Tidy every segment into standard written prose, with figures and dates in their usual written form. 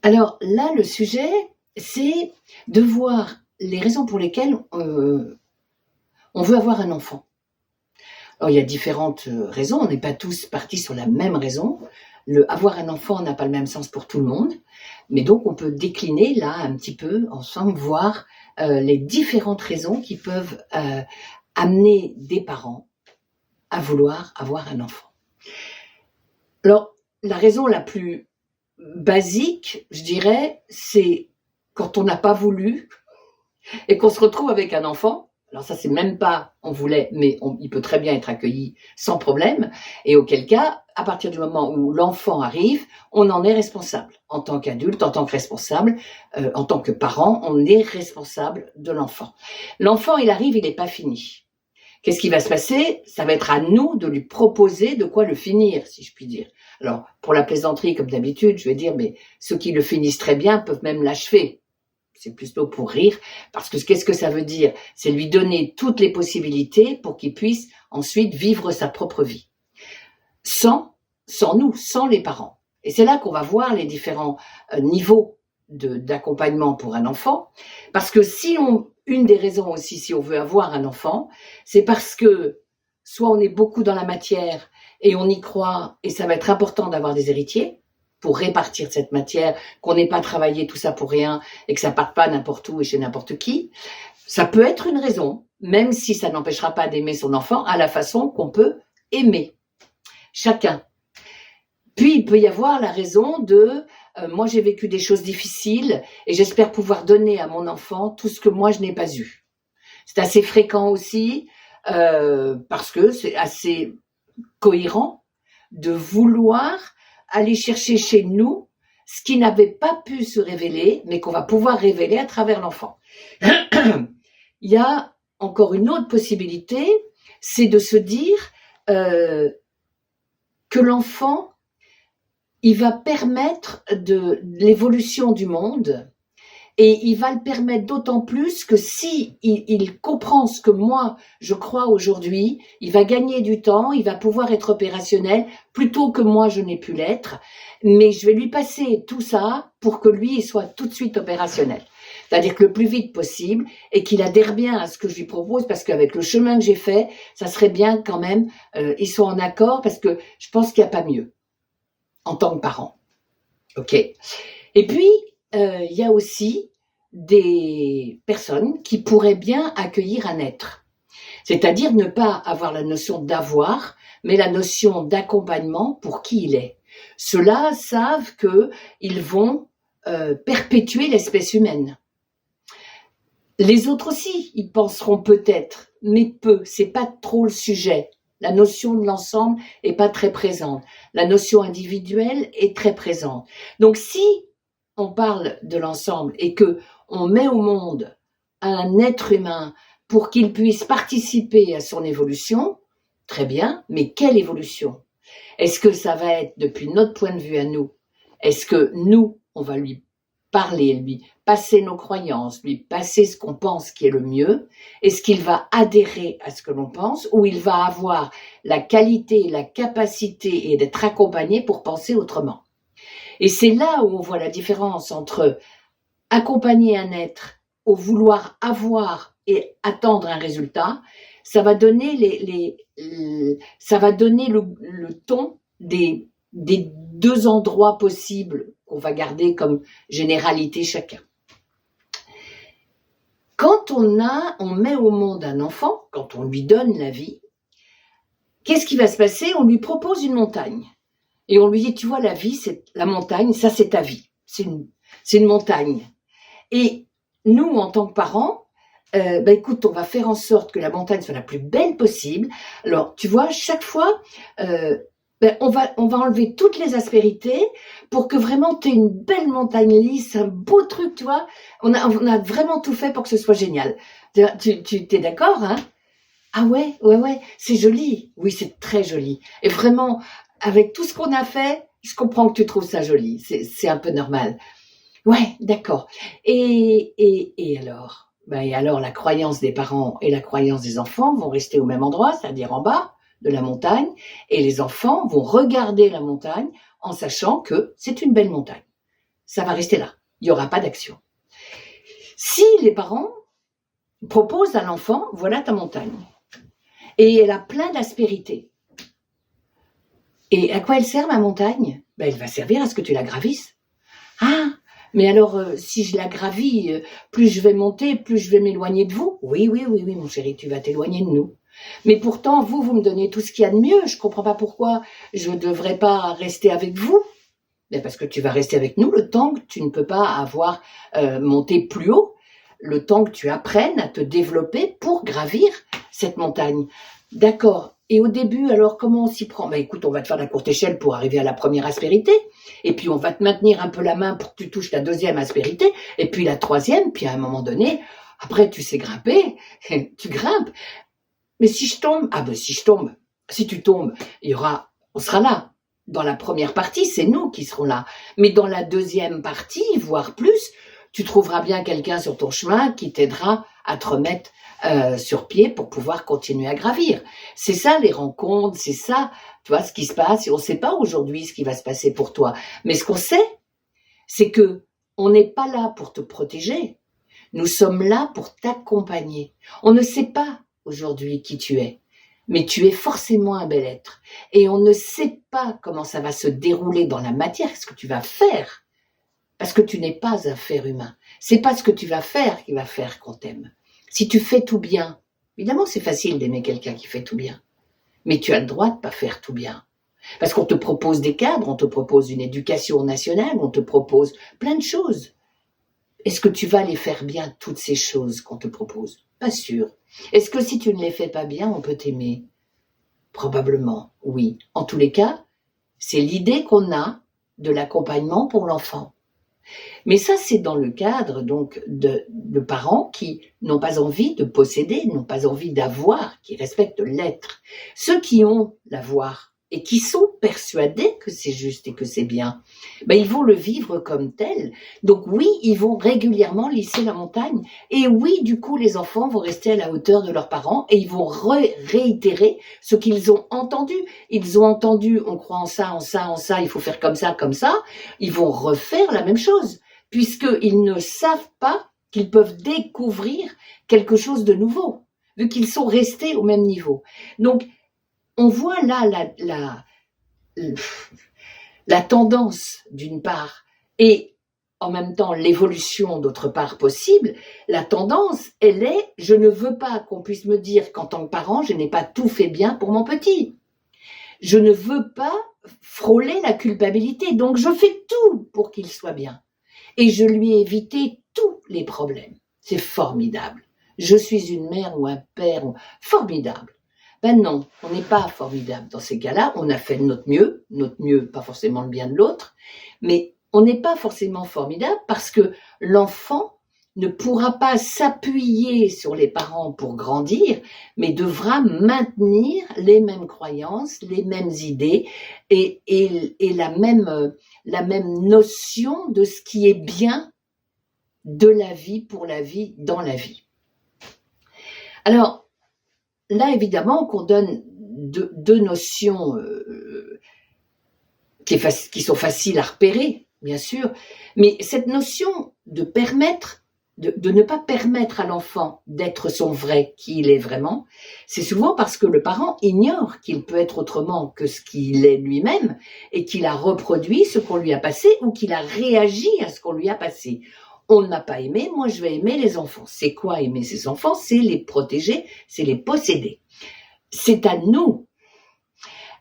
Alors là, le sujet, c'est de voir les raisons pour lesquelles on veut avoir un enfant. Alors, il y a différentes raisons, on n'est pas tous partis sur la même raison. Avoir un enfant n'a pas le même sens pour tout le monde, mais donc on peut décliner là un petit peu ensemble, voir les différentes raisons qui peuvent amener des parents à vouloir avoir un enfant. Alors, la raison la plus basique, je dirais, c'est quand on n'a pas voulu et qu'on se retrouve avec un enfant. Alors ça, c'est même pas on voulait, mais il peut très bien être accueilli sans problème. Et auquel cas, à partir du moment où l'enfant arrive, on en est responsable. En tant qu'adulte, en tant que responsable, en tant que parent, on est responsable de l'enfant. L'enfant, il arrive, il n'est pas fini. Qu'est-ce qui va se passer? Ça va être à nous de lui proposer de quoi le finir, si je puis dire. Alors, pour la plaisanterie, comme d'habitude, je vais dire, mais ceux qui le finissent très bien peuvent même l'achever. C'est plutôt pour rire, parce que qu'est-ce que ça veut dire? C'est lui donner toutes les possibilités pour qu'il puisse ensuite vivre sa propre vie. Sans nous, sans les parents. Et c'est là qu'on va voir les différents niveaux d'accompagnement pour un enfant. Parce que une des raisons aussi, si on veut avoir un enfant, c'est parce que soit on est beaucoup dans la matière et on y croit, et ça va être important d'avoir des héritiers, pour répartir cette matière, qu'on n'ait pas travaillé tout ça pour rien et que ça parte pas n'importe où et chez n'importe qui. Ça peut être une raison, même si ça n'empêchera pas d'aimer son enfant à la façon qu'on peut aimer chacun. Puis il peut y avoir la raison de moi j'ai vécu des choses difficiles et j'espère pouvoir donner à mon enfant tout ce que moi je n'ai pas eu. C'est assez fréquent aussi parce que c'est assez cohérent de vouloir aller chercher chez nous ce qui n'avait pas pu se révéler, mais qu'on va pouvoir révéler à travers l'enfant. Il y a encore une autre possibilité, c'est de se dire que l'enfant, il va permettre de l'évolution du monde, et il va le permettre d'autant plus que si il comprend ce que moi je crois aujourd'hui, il va gagner du temps, il va pouvoir être opérationnel plutôt que moi je n'ai pu l'être, mais je vais lui passer tout ça pour que lui il soit tout de suite opérationnel. C'est-à-dire que le plus vite possible et qu'il adhère bien à ce que je lui propose, parce qu'avec le chemin que j'ai fait, ça serait bien quand même ils soient en accord, parce que je pense qu'il n'y a pas mieux en tant que parent. Ok. Et puis il y a aussi des personnes qui pourraient bien accueillir un être. C'est-à-dire ne pas avoir la notion d'avoir, mais la notion d'accompagnement pour qui il est. Ceux-là savent qu'ils vont perpétuer l'espèce humaine. Les autres aussi, ils penseront peut-être, mais peu, c'est pas trop le sujet. La notion de l'ensemble est pas très présente. La notion individuelle est très présente. Donc si on parle de l'ensemble et que on met au monde un être humain pour qu'il puisse participer à son évolution, très bien, mais quelle évolution? Est-ce que ça va être depuis notre point de vue à nous? Est-ce que nous, on va lui parler, lui passer nos croyances, lui passer ce qu'on pense qui est le mieux? Est-ce qu'il va adhérer à ce que l'on pense, ou il va avoir la qualité, la capacité et d'être accompagné pour penser autrement? Et c'est là où on voit la différence entre accompagner un être au vouloir avoir et attendre un résultat. Ça va donner ça va donner le ton des deux endroits possibles qu'on va garder comme généralité chacun. Quand on met au monde un enfant, quand on lui donne la vie, qu'est-ce qui va se passer? On lui propose une montagne. Et on lui dit, tu vois, la vie, c'est la montagne, ça c'est ta vie. C'est une montagne. Et nous, en tant que parents, écoute, on va faire en sorte que la montagne soit la plus belle possible. Alors, tu vois, chaque fois, on va enlever toutes les aspérités pour que vraiment tu aies une belle montagne lisse, un beau truc, tu vois. On a vraiment tout fait pour que ce soit génial. Tu t'es d'accord, hein? Ah ouais, c'est joli. Oui, c'est très joli. Et vraiment, avec tout ce qu'on a fait, je comprends que tu trouves ça joli. C'est un peu normal. Ouais, d'accord. Et alors? Et alors, la croyance des parents et la croyance des enfants vont rester au même endroit, c'est-à-dire en bas de la montagne, et les enfants vont regarder la montagne en sachant que c'est une belle montagne. ça va rester là. Il n'y aura pas d'action. Si les parents proposent à l'enfant, voilà ta montagne. Et elle a plein d'aspérités. Et à quoi elle sert, ma montagne? Elle va servir à ce que tu la gravisses. Ah, mais alors, si je la gravis, plus je vais monter, plus je vais m'éloigner de vous. Oui, mon chéri, tu vas t'éloigner de nous. Mais pourtant, vous me donnez tout ce qu'il y a de mieux. Je comprends pas pourquoi je ne devrais pas rester avec vous. Mais parce que tu vas rester avec nous le temps que tu ne peux pas avoir monté plus haut, le temps que tu apprennes à te développer pour gravir cette montagne. D'accord. Et au début, alors, comment on s'y prend? Écoute, on va te faire la courte échelle pour arriver à la première aspérité. Et puis, on va te maintenir un peu la main pour que tu touches la deuxième aspérité. Et puis, la troisième. Puis, à un moment donné, après, tu sais grimper. Tu grimpes. Mais si je tombe? Si tu tombes, on sera là. Dans la première partie, c'est nous qui serons là. Mais dans la deuxième partie, voire plus, tu trouveras bien quelqu'un sur ton chemin qui t'aidera à te remettre sur pied pour pouvoir continuer à gravir. C'est ça les rencontres, c'est ça, tu vois, ce qui se passe. Et on ne sait pas aujourd'hui ce qui va se passer pour toi. Mais ce qu'on sait, c'est que on n'est pas là pour te protéger. Nous sommes là pour t'accompagner. On ne sait pas aujourd'hui qui tu es, mais tu es forcément un bel être. Et on ne sait pas comment ça va se dérouler dans la matière, ce que tu vas faire, parce que tu n'es pas un faire humain. C'est pas ce que tu vas faire qui va faire qu'on t'aime. Si tu fais tout bien, évidemment c'est facile d'aimer quelqu'un qui fait tout bien, mais tu as le droit de pas faire tout bien. Parce qu'on te propose des cadres, on te propose une éducation nationale, on te propose plein de choses. Est-ce que tu vas les faire bien, toutes ces choses qu'on te propose? Pas sûr. Est-ce que si tu ne les fais pas bien, on peut t'aimer? Probablement, oui. En tous les cas, c'est l'idée qu'on a de l'accompagnement pour l'enfant. Mais ça, c'est dans le cadre donc de parents qui n'ont pas envie de posséder, n'ont pas envie d'avoir, qui respectent l'être. Ceux qui ont l'avoir et qui sont persuadés que c'est juste et que c'est bien, ils vont le vivre comme tel. Donc oui, ils vont régulièrement lisser la montagne. Et oui, du coup, les enfants vont rester à la hauteur de leurs parents et ils vont réitérer ce qu'ils ont entendu. Ils ont entendu, on croit en ça, il faut faire comme ça, comme ça. Ils vont refaire la même chose, puisqu'ils ne savent pas qu'ils peuvent découvrir quelque chose de nouveau, vu qu'ils sont restés au même niveau. Donc, on voit là la tendance d'une part et en même temps l'évolution d'autre part possible. La tendance, elle est, je ne veux pas qu'on puisse me dire qu'en tant que parent, je n'ai pas tout fait bien pour mon petit. Je ne veux pas frôler la culpabilité, donc je fais tout pour qu'il soit bien. Et je lui ai évité tous les problèmes. C'est formidable. Je suis une mère ou un père formidable. Non, on n'est pas formidable dans ces cas-là. On a fait notre mieux, pas forcément le bien de l'autre, mais on n'est pas forcément formidable parce que l'enfant ne pourra pas s'appuyer sur les parents pour grandir, mais devra maintenir les mêmes croyances, les mêmes idées et la même notion de ce qui est bien de la vie, pour la vie, dans la vie. Alors, là, évidemment, qu'on donne deux notions qui sont faciles à repérer, bien sûr, mais cette notion de permettre, de ne pas permettre à l'enfant d'être son vrai, qui il est vraiment, c'est souvent parce que le parent ignore qu'il peut être autrement que ce qu'il est lui-même et qu'il a reproduit ce qu'on lui a passé ou qu'il a réagi à ce qu'on lui a passé. On ne m'a pas aimé, moi je vais aimer les enfants. C'est quoi aimer ces enfants? C'est les protéger, c'est les posséder. C'est à nous.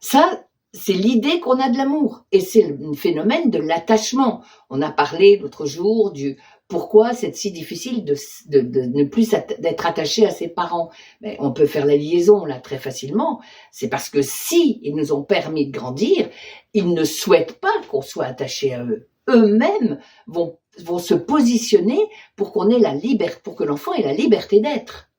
Ça, c'est l'idée qu'on a de l'amour. Et c'est le phénomène de l'attachement. On a parlé l'autre jour du pourquoi c'est si difficile de ne plus d'être attaché à ses parents. Mais on peut faire la liaison là très facilement. C'est parce que si ils nous ont permis de grandir, ils ne souhaitent pas qu'on soit attaché à eux. Eux-mêmes vont se positionner pour qu'on ait la liberté, pour que l'enfant ait la liberté d'être.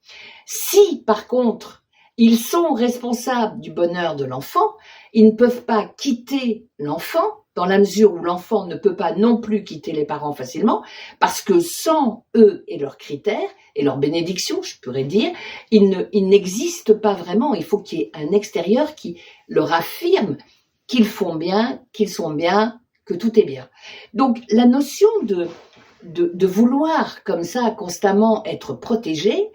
Si, par contre, ils sont responsables du bonheur de l'enfant, ils ne peuvent pas quitter l'enfant, dans la mesure où l'enfant ne peut pas non plus quitter les parents facilement, parce que sans eux et leurs critères, et leurs bénédictions, je pourrais dire, ils n'existent pas vraiment. Il faut qu'il y ait un extérieur qui leur affirme qu'ils font bien, qu'ils sont bien, que tout est bien. Donc la notion de vouloir comme ça constamment être protégé,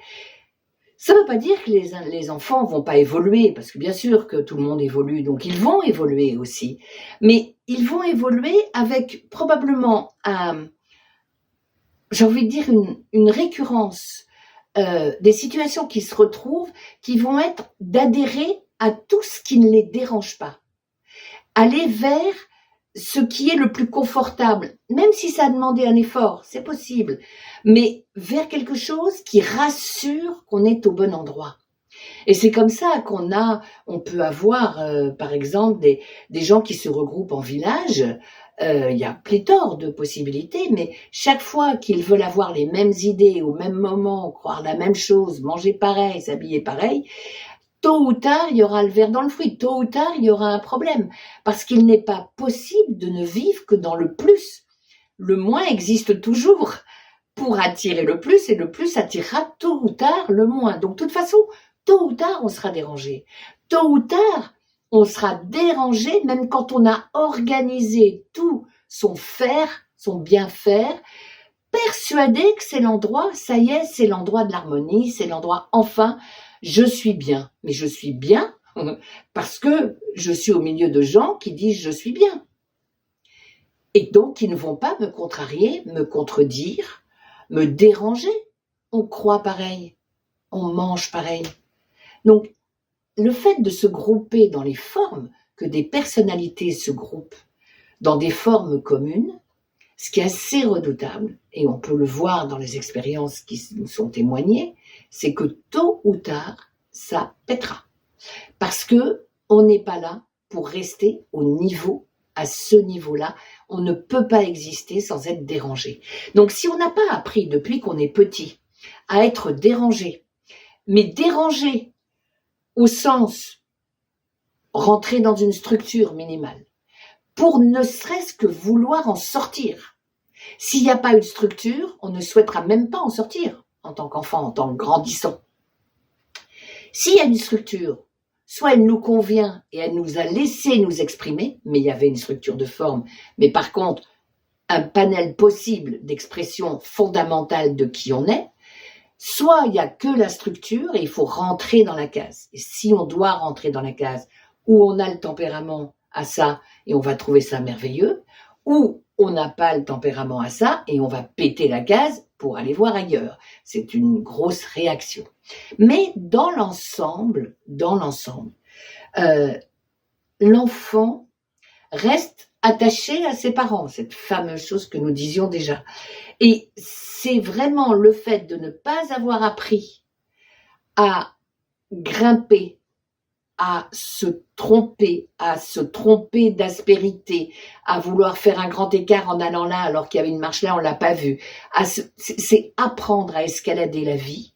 ça ne veut pas dire que les enfants vont pas évoluer, parce que bien sûr que tout le monde évolue, donc ils vont évoluer aussi. Mais ils vont évoluer avec probablement j'ai envie de dire une récurrence des situations qui se retrouvent, qui vont être d'adhérer à tout ce qui ne les dérange pas. Aller vers ce qui est le plus confortable, même si ça a demandé un effort, c'est possible, mais vers quelque chose qui rassure qu'on est au bon endroit. Et c'est comme ça on peut avoir, par exemple, des gens qui se regroupent en village. Il y a pléthore de possibilités, mais chaque fois qu'ils veulent avoir les mêmes idées au même moment, croire la même chose, manger pareil, s'habiller pareil, tôt ou tard, il y aura le ver dans le fruit. Tôt ou tard, il y aura un problème. Parce qu'il n'est pas possible de ne vivre que dans le plus. Le moins existe toujours pour attirer le plus, et le plus attirera tôt ou tard le moins. Donc, de toute façon, tôt ou tard, on sera dérangé. Tôt ou tard, on sera dérangé, même quand on a organisé tout son faire, son bien faire, persuadé que c'est l'endroit, ça y est, c'est l'endroit de l'harmonie, c'est l'endroit, enfin, je suis bien. Mais je suis bien parce que je suis au milieu de gens qui disent je suis bien. Et donc, qui ne vont pas me contrarier, me contredire, me déranger. On croit pareil, on mange pareil. Donc, le fait de se grouper dans les formes, que des personnalités se groupent dans des formes communes, ce qui est assez redoutable, et on peut le voir dans les expériences qui nous sont témoignées, c'est que tôt ou tard, ça pètera. Parce que on n'est pas là pour rester à ce niveau-là. On ne peut pas exister sans être dérangé. Donc si on n'a pas appris depuis qu'on est petit à être dérangé, mais dérangé au sens rentrer dans une structure minimale, pour ne serait-ce que vouloir en sortir. S'il n'y a pas une structure, on ne souhaitera même pas en sortir en tant qu'enfant, en tant que grandissant. S'il y a une structure, soit elle nous convient et elle nous a laissé nous exprimer, mais il y avait une structure de forme, mais par contre, un panel possible d'expression fondamentale de qui on est, soit il n'y a que la structure et il faut rentrer dans la case. Et si on doit rentrer dans la case où on a le tempérament à ça et on va trouver ça merveilleux, ou on n'a pas le tempérament à ça et on va péter la case pour aller voir ailleurs. C'est une grosse réaction. Mais dans l'ensemble, l'enfant reste attaché à ses parents, cette fameuse chose que nous disions déjà. Et c'est vraiment le fait de ne pas avoir appris à grimper, à se tromper d'aspérité, à vouloir faire un grand écart en allant là alors qu'il y avait une marche là, on l'a pas vue. C'est apprendre à escalader la vie,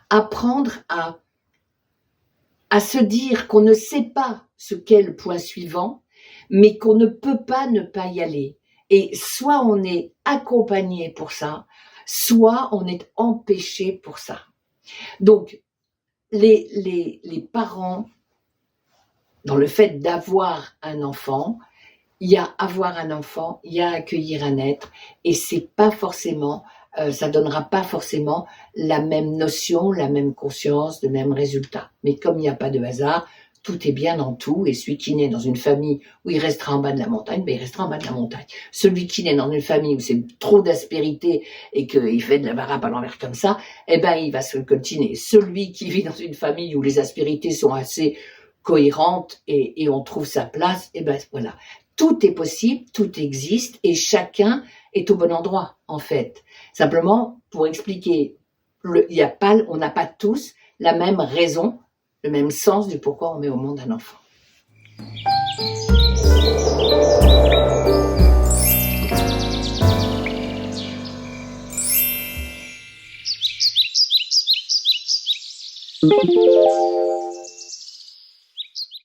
apprendre à se dire qu'on ne sait pas ce qu'est le point suivant, mais qu'on ne peut pas ne pas y aller. Et soit on est accompagné pour ça, soit on est empêché pour ça. Donc, les parents, dans le fait d'avoir un enfant, il y a avoir un enfant, il y a accueillir un être, et c'est pas forcément, ça donnera pas forcément la même notion, la même conscience, le même résultat. Mais comme il n'y a pas de hasard, tout est bien dans tout, et celui qui naît dans une famille où il restera en bas de la montagne, ben il restera en bas de la montagne. Celui qui naît dans une famille où c'est trop d'aspérité et qu'il fait de la barappe à l'envers comme ça, eh ben il va se coltiner. Celui qui vit dans une famille où les aspérités sont assez cohérente et on trouve sa place, et ben voilà. Tout est possible, tout existe et chacun est au bon endroit en fait. Simplement pour expliquer, on n'a pas tous la même raison, le même sens du pourquoi on met au monde un enfant.